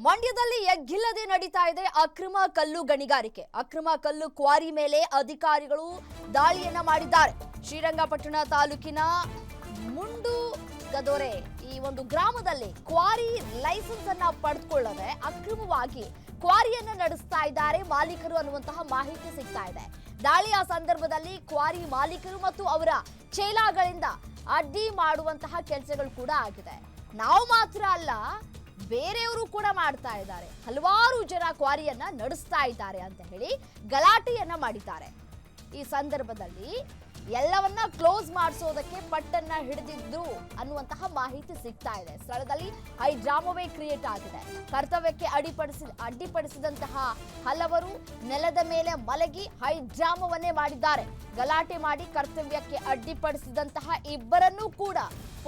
ಮಂಡ್ಯದಲ್ಲಿ ಎಗ್ಗಿಲ್ಲದೆ ನಡೀತಾ ಇದೆ ಅಕ್ರಮ ಕಲ್ಲು ಗಣಿಗಾರಿಕೆ. ಅಕ್ರಮ ಕಲ್ಲು ಕ್ವಾರಿ ಮೇಲೆ ಅಧಿಕಾರಿಗಳು ದಾಳಿಯನ್ನ ಮಾಡಿದ್ದಾರೆ. ಶ್ರೀರಂಗಪಟ್ಟಣ ತಾಲೂಕಿನ ಮುಂಡುಗದೊರೆ ಈ ಒಂದು ಗ್ರಾಮದಲ್ಲಿ ಕ್ವಾರಿ ಲೈಸೆನ್ಸ್ ಅನ್ನ ಪಡೆದುಕೊಳ್ಳದೆ ಅಕ್ರಮವಾಗಿ ಕ್ವಾರಿಯನ್ನ ನಡೆಸ್ತಾ ಇದ್ದಾರೆ ಮಾಲೀಕರು ಅನ್ನುವಂತಹ ಮಾಹಿತಿ ಸಿಗ್ತಾ ಇದೆ. ದಾಳಿಯ ಸಂದರ್ಭದಲ್ಲಿ ಕ್ವಾರಿ ಮಾಲೀಕರು ಮತ್ತು ಅವರ ಚೇಲಾಗಳಿಂದ ಅಡ್ಡಿ ಮಾಡುವಂತಹ ಕೆಲಸಗಳು ಕೂಡ ಆಗಿದೆ. ನಾವು ಮಾತ್ರ ಅಲ್ಲ, ಬೇರೆಯವರು ಕೂಡ ಮಾಡ್ತಾ ಇದ್ದಾರೆ. ಹಲವಾರು ಜನ ಕ್ವಾರಿಯನ್ನ ನಡೆಸ್ತಾ ಇದ್ದಾರೆ ಅಂತ ಹೇಳಿ ಗಲಾಟೆಯನ್ನ ಮಾಡಿದ್ದಾರೆ. ಈ ಸಂದರ್ಭದಲ್ಲಿ ಎಲ್ಲವನ್ನ ಕ್ಲೋಸ್ ಮಾಡಿಸೋದಕ್ಕೆ ಪಟ್ಟನ್ನ ಹಿಡಿದಿದ್ರು ಅನ್ನುವಂತಹ ಮಾಹಿತಿ ಸಿಗ್ತಾ ಇದೆ. ಸ್ಥಳದಲ್ಲಿ ಹೈ ಡ್ರಾಮವೇ ಕ್ರಿಯೇಟ್ ಆಗಿದೆ. ಕರ್ತವ್ಯಕ್ಕೆ ಅಡ್ಡಿಪಡಿಸಿದಂತಹ ಹಲವರು ನೆಲದ ಮೇಲೆ ಮಲಗಿ ಹೈ ಡ್ರಾಮವನ್ನೇ ಮಾಡಿದ್ದಾರೆ. ಗಲಾಟೆ ಮಾಡಿ ಕರ್ತವ್ಯಕ್ಕೆ ಅಡ್ಡಿಪಡಿಸಿದಂತಹ ಇಬ್ಬರನ್ನೂ ಕೂಡ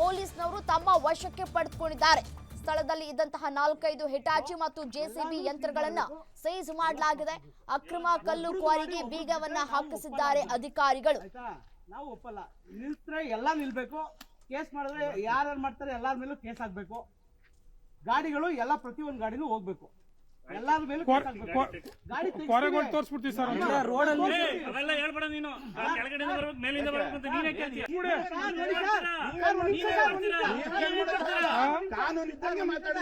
ಪೊಲೀಸ್ನವರು ತಮ್ಮ ವಶಕ್ಕೆ ಪಡೆದುಕೊಂಡಿದ್ದಾರೆ. ಸ್ಥಳದಲ್ಲಿ ಇದ್ದಂತಹ 4-5 ಹಿಟಾಚಿ ಮತ್ತು ಜೆಸಿಬಿ ಯಂತ್ರಗಳನ್ನ ಸೀಜ್ ಮಾಡಲಾಗಿದೆ. ಅಕ್ರಮ ಕಲ್ಲು ಕ್ವಾರಿಗೆ ಬೀಗವನ್ನ ಹಾಕಿಸಿದ್ದಾರೆ ಅಧಿಕಾರಿಗಳು. ನಾವು ಒಪ್ಪಲ್ಲ. ನಿಲ್ಸ್ರೆ ಎಲ್ಲ ನಿಲ್ಬೇಕು. ಕೇಸ್ ಮಾಡಿದ್ರೆ ಯಾರು ಮಾಡ್ತಾರೆ ಎಲ್ಲಾರ ಮೇಲೂ ಕೇಸ್ ಆಗ್ಬೇಕು. ಗಾಡಿಗಳು ಎಲ್ಲ ಪ್ರತಿಯೊಂದು ಗಾಡಿನೂ ಹೋಗ್ಬೇಕು. ಎಲ್ಲಾರ ಮೇಲೂ ಗಾಡಿ ತೋರಿಸ್ಬಿಡ್ತೀವಿ ಸರ್. ರೋಡ್ ಅಲ್ಲಿ ಹೇಳ್ಬೇಡ ನೀನು. ಕೆಳಗಡೆ ಬರ್ಬೇಕು, ಮೇಲಿಂದ ಬರ್ಬೇಕು ಅಂತ ನೀನೇ ಕೇಳ್ತೀಯ. ಕಾನೂನು ಇದ್ದಂಗೆ ಮಾತಾಡಿ.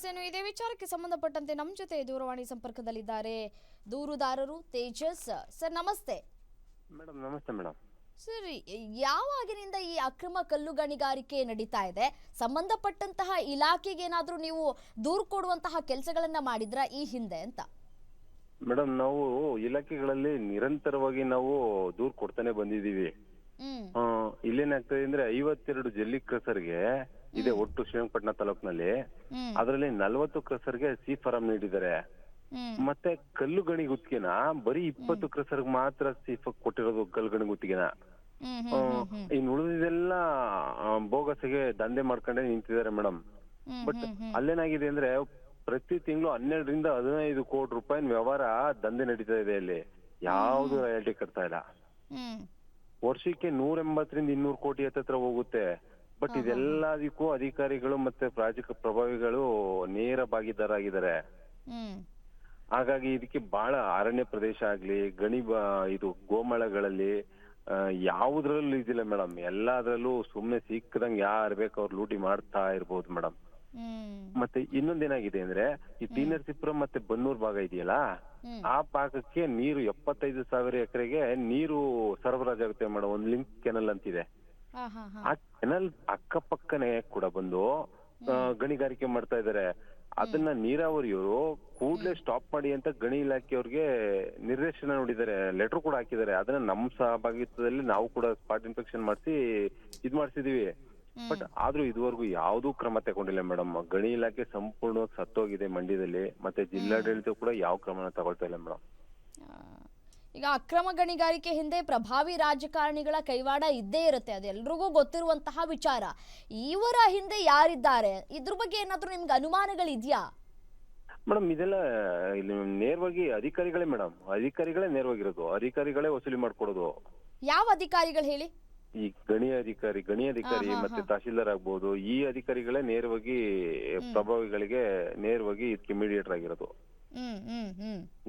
ಏನು ಇದೇ ವಿಚಾರಕ್ಕೆ ಸಂಬಂಧಪಟ್ಟಂತೆ ನಮ್ಮ ಜೊತೆ ದೂರವಾಣಿ ಸಂಪರ್ಕದಲ್ಲಿದ್ದಾರೆ ದೂರುದಾರರು ತೇಜಸ್ ಸರ್. ನಮಸ್ತೆ ಮೇಡಮ್. ನಮಸ್ತೆ ಮೇಡಮ್. ಸರ್, ಯಾವಾಗಿನಿಂದ ಈ ಅಕ್ರಮ ಕಲ್ಲು ಗಣಿಗಾರಿಕೆ ನಡೀತಾ ಇದೆ? ಸಂಬಂಧಪಟ್ಟಂತಹ ಇಲಾಖೆಗೆ ಏನಾದ್ರೂ ನೀವು ದೂರು ಕೊಡುವಂತಹ ಕೆಲಸಗಳನ್ನ ಮಾಡಿದ್ರ ಈ ಹಿಂದೆ ಅಂತ? ಮೇಡಮ್, ನಾವು ಇಲಾಖೆಗಳಲ್ಲಿ ನಿರಂತರವಾಗಿ ನಾವು ದೂರು ಕೊಡ್ತಾನೆ ಬಂದಿದೀವಿ. ಇಲ್ಲೇನಾಗ್ತದೆ ಅಂದ್ರೆ 52 ಜಲ್ಲಿ ಕ್ರಸರ್ಗೆ ಇದೆ ಒಟ್ಟು ಶ್ರೀರಂಗಪಟ್ಟಣ ತಾಲೂಕಿನಲ್ಲಿ. ಅದರಲ್ಲಿ 40 ಕ್ರಸರ್ಗೆ ಸಿ ಫಾರಂ ನೀಡಿದ್ದಾರೆ. ಮತ್ತೆ ಕಲ್ಲು ಗಣಿ ಗುತ್ತಿಗೆನ ಬರೀ 20 ಕ್ರಸರ್ಗೆ ಮಾತ್ರ ಸಿಫ್ ಕೊಟ್ಟಿರೋದು ಕಲ್ಲು ಗಣಿ ಗುತ್ತಿಗೆನ. ಇನ್ ಉಳಿದಿದೆಲ್ಲ ಬೋಗಸ್ಗೆ ದಂಧೆ ಮಾಡ್ಕೊಂಡೆ ನಿಂತಿದ್ದಾರೆ ಮೇಡಮ್. ಬಟ್ ಅಲ್ಲೇನಾಗಿದೆ ಅಂದ್ರೆ ಪ್ರತಿ ತಿಂಗಳು 12 ರಿಂದ 15 ಕೋಟಿ ರೂಪಾಯಿ ವ್ಯವಹಾರ ದಂಧೆ ನಡೀತಾ ಇದೆ. ಅಲ್ಲಿ ಯಾವ್ದು ರಾಯಲ್ಟಿ ಕಟ್ತಾ ಇಲ್ಲ. ವರ್ಷಕ್ಕೆ 180 ರಿಂದ 200 ಕೋಟಿ ಹತ್ರ ಹೋಗುತ್ತೆ. ಬಟ್ ಇದೆಲ್ಲದಕ್ಕೂ ಅಧಿಕಾರಿಗಳು ಮತ್ತೆ ಪ್ರಾಜೆಕ್ಟ್ ಪ್ರಭಾವಿಗಳು ನೇರ ಭಾಗಿದಾರಾಗಿದ್ದಾರೆ. ಹಾಗಾಗಿ ಇದಕ್ಕೆ ಬಹಳ ಅರಣ್ಯ ಪ್ರದೇಶ ಆಗ್ಲಿ, ಇದು ಗೋಮಾಳಗಳಲ್ಲಿ ಯಾವುದ್ರಲ್ಲೂ ಇದಿಲ್ಲ ಮೇಡಮ್. ಎಲ್ಲಾದ್ರಲ್ಲೂ ಸುಮ್ನೆ ಸಿಕ್ಕದಂಗ್ ಯಾರು ಬೇಕು ಅವ್ರು ಲೂಟಿ ಮಾಡ್ತಾ ಇರ್ಬೋದು ಮೇಡಮ್. ಮತ್ತೆ ಇನ್ನೊಂದೇನಾಗಿದೆ ಅಂದ್ರೆ ಈ ತೀನರಸೀಪುರ ಮತ್ತೆ ಬನ್ನೂರ್ ಭಾಗ ಇದೆಯಲ್ಲ, ಆ ಭಾಗಕ್ಕೆ ನೀರು 75,000 ಎಕರೆಗೆ ನೀರು ಸರಬರಾಜಾಗುತ್ತೆ ಮೇಡಮ್. ಒಂದ್ ಲಿಂಕ್ ಕೆನಲ್ ಅಂತಿದೆ. ಆ ಕೆನಲ್ ಅಕ್ಕಪಕ್ಕನೆ ಕೂಡ ಬಂದು ಗಣಿಗಾರಿಕೆ ಮಾಡ್ತಾ ಇದಾರೆ. ಅದನ್ನ ನೀರಾವರಿಯವರು ಕೂಡ್ಲೆ ಸ್ಟಾಪ್ ಮಾಡಿ ಅಂತ ಗಣಿ ಇಲಾಖೆಯವ್ರಿಗೆ ನಿರ್ದೇಶನ ನೋಡಿದ್ದಾರೆ, ಲೆಟರ್ ಕೂಡ ಹಾಕಿದ್ದಾರೆ. ಅದನ್ನ ನಮ್ಮ ಸಹಭಾಗಿತ್ವದಲ್ಲಿ ನಾವು ಕೂಡ ಸ್ಪಾಟ್ ಇನ್ಸ್ಪೆಕ್ಷನ್ ಮಾಡಿಸಿ ಮಾಡ್ಸಿದೀವಿ. ಬಟ್ ಆದ್ರೂ ಇದುವರೆಗೂ ಯಾವ್ದೂ ಕ್ರಮ ತಗೊಂಡಿಲ್ಲ ಮೇಡಮ್. ಗಣಿ ಇಲಾಖೆ ಸಂಪೂರ್ಣವಾಗಿ ಸತ್ತೋಗಿದೆ ಮಂಡ್ಯದಲ್ಲಿ. ಮತ್ತೆ ಜಿಲ್ಲಾಡಳಿತ ಕೂಡ ಯಾವ ಕ್ರಮನ ತಗೊಳ್ತಾ ಇಲ್ಲ ಮೇಡಮ್. ಈಗ ಅಕ್ರಮ ಗಣಿಗಾರಿಕೆ ಹಿಂದೆ ಪ್ರಭಾವಿ ರಾಜಕಾರಣಿಗಳ ಕೈವಾಡ ಇದ್ದೇ ಇರುತ್ತೆ, ಅದೆಲ್ರಿಗೂ ಗೊತ್ತಿರುವಂತಹ ವಿಚಾರ. ಇವರ ಹಿಂದೆ ಯಾರಿದ್ದಾರೆ, ಇದ್ರ ಬಗ್ಗೆ ಏನಾದ್ರೂ ನಿಮ್ಗೆ ಅನುಮಾನಗಳಿದ್ಯಾ? ಮೇಡಮ್, ಇದೆಲ್ಲ ಇಲ್ಲಿ ನೇರವಾಗಿ ಅಧಿಕಾರಿಗಳೇ ಮೇಡಮ್. ಅಧಿಕಾರಿಗಳೇ ನೇರವಾಗಿರೋದು. ಅಧಿಕಾರಿಗಳೇ ವಸೂಲಿ ಮಾಡ್ಕೊಡೋದು. ಯಾವ ಅಧಿಕಾರಿಗಳು ಹೇಳಿ? ಈ ಗಣಿ ಅಧಿಕಾರಿ ಮತ್ತೆ ತಹಶೀಲ್ದಾರ್ ಆಗ್ಬಹುದು. ಈ ಅಧಿಕಾರಿಗಳೇ ನೇರವಾಗಿ ಪ್ರಭಾವಿಗಳಿಗೆ ನೇರವಾಗಿ ಇದಕ್ಕೆ ಮೀಡಿಯೇಟರ್ ಆಗಿರೋದು.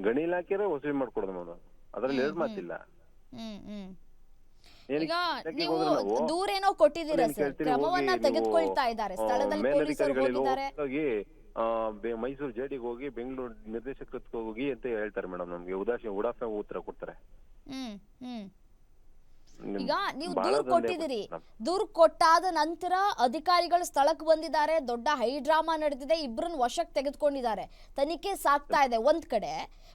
ಗಣಿ ಇಲಾಖೆ ವಸೂಲಿ ಮಾಡ್ಕೊಡೋದು ಮೇಡಮ್. ಅದ್ರಲ್ಲಿ ಎರಡು ಮಾತಿಲ್ಲ. ಈಗ ನೀವು ದೂರೇನೋ ಕೊಟ್ಟಿದ್ದೀರಾ ಸರ್, ಕ್ರಮವನ್ನ ತೆಗೆದುಕೊಳ್ತಾ ಇದ್ದಾರೆ. ಸ್ಥಳದಲ್ಲಿ ಪೊಲೀಸರು ಹೋಗಿದ್ದಾರೆ. ಮೈಸೂರು ಜೆಡಿಗೆ ಹೋಗಿ ಬೆಂಗಳೂರು ನಿರ್ದೇಶಕರ ಹೋಗಿ ಅಂತ ಹೇಳ್ತಾರೆ ಮೇಡಮ್. ನಮ್ಗೆ ಉಡಾಫೆ ಉತ್ತರ ಕೊಡ್ತಾರೆ. ಈಗ ನೀವು ದೂರು ಕೊಟ್ಟಿದ್ದೀರಿ, ದೂರು ಕೊಟ್ಟಾದ ನಂತರ ಅಧಿಕಾರಿಗಳು ಸ್ಥಳಕ್ಕೆ ಬಂದಿದ್ದಾರೆ. ದೊಡ್ಡ ಹೈ ಡ್ರಾಮಾ ನಡೆದಿದೆ. ಇಬ್ಬರನ್ನ ವಶಕ್ಕೆ ತೆಗೆದುಕೊಂಡಿದ್ದಾರೆ. ತನಿಖೆ ಸಾಕ್ತಾ ಇದೆ ಒಂದ್ ಕಡೆ.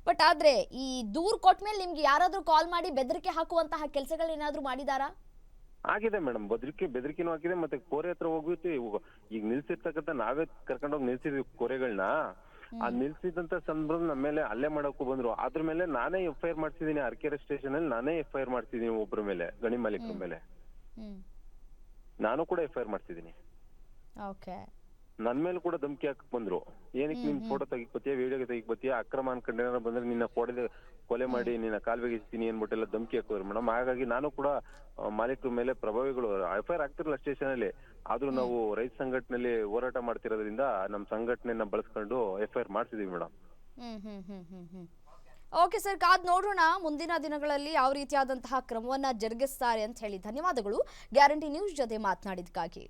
ಬಟ್ ಆದ್ರೆ ಈ ದೂರು ಕೊಟ್ಮೇಲೆ ನಿಮ್ಗೆ ಯಾರಾದ್ರೂ ಕಾಲ್ ಮಾಡಿ ಬೆದರಿಕೆ ಹಾಕುವಂತಹ ಕೆಲಸಗಳೇನಾದ್ರೂ ಮಾಡಿದಾರಾ? ಆಗಿದೆ ಮೇಡಮ್. ಬೆದರಿಕೆನೂ ಆಗಿದೆ. ಮತ್ತೆ ಕೋರೆ ಹತ್ರ ಹೋಗ್ಬಿಟ್ಟು ಈಗ ನಿಲ್ಸಿರ್ತಕ್ಕಂಥ ನಾವೇ ಕರ್ಕೊಂಡೋಗಿ ನಿಲ್ಸಿದ್ವಿ ಕೋರೆಗಳನ್ನ. ಆ ನಿಲ್ಸಿದಂತ ಸಂದರ್ಭ ನಮ್ಮ ಮೇಲೆ ಹಲ್ಲೆ ಮಾಡಕ್ಕೂ ಬಂದ್ರು. ಅದ್ರ ಮೇಲೆ ನಾನೇ FIR ಮಾಡ್ಸಿದೀನಿ. ಅರಕೆರೆ ಸ್ಟೇಷನ್ ಅಲ್ಲಿ ನಾನೇ FIR ಮಾಡ್ಸಿದೀನಿ. ಒಬ್ಬರ ಮೇಲೆ, ಗಣಿ ಮಾಲೀಕರ ಮೇಲೆ ನಾನು ಕೂಡ FIR ಮಾಡ್ಸಿದೀನಿ. ನನ್ ಮೇಲೆ ಕೂಡ ಧಮಕಿ ಹಾಕಕ್ ಬಂದ್ರು. ಏನಕ್ಕೆ ನಿನ್ ಫೋಟೋ ತೆಗಿಕ್ ಬತ್ತೀಯ, ವಿಡಿಯೋ ತೆಗಿಕ್ ಬತ್ತೀಯ, ಅಕ್ರಮ ಅನ್ಕೊಂಡೇನಾರ ಬಂದ್ರೆ ನಿನ್ನ ಕೊಲೆ ಮಾಡಿ ನಿನ್ನ ಕಾಲ್ ಬಿಗಿಸ್ತೀನಿ ಅನ್ಬಿಟ್ಟೆಲ್ಲ ಧಮಕಿ ಹಾಕೋರು ಮೇಡಮ್. ಹಾಗಾಗಿ ನಾನು ಕೂಡ ಮಾಲೀಕರ ಮೇಲೆ ಪ್ರಭಾವಿಗಳು FIR ಆಗ್ತಿರಲ್ಲ ಸ್ಟೇಷನ್ ಅಲ್ಲಿ, ಆದ್ರೂ ನಾವು ರೈತ ಸಂಘಟನೆಯಲ್ಲಿ ಹೋರಾಟ ಮಾಡ್ತಿರೋದ್ರಿಂದ ನಮ್ಮ ಸಂಘಟನೆಯನ್ನ ಬಳಸ್ಕೊಂಡು FIR ಮಾಡ್ತಿದೀವಿ ಮೇಡಮ್. ಓಕೆ ಸರ್, ಕಾದ್ ನೋಡೋಣ ಮುಂದಿನ ದಿನಗಳಲ್ಲಿ ಯಾವ ರೀತಿಯಾದಂತಹ ಕ್ರಮವನ್ನ ಜರುಗಿಸ್ತಾರೆ ಅಂತ ಹೇಳಿ. ಧನ್ಯವಾದಗಳು ಗ್ಯಾರಂಟಿ ನ್ಯೂಸ್ ಜೊತೆ ಮಾತನಾಡಿದಕ್ಕಾಗಿ.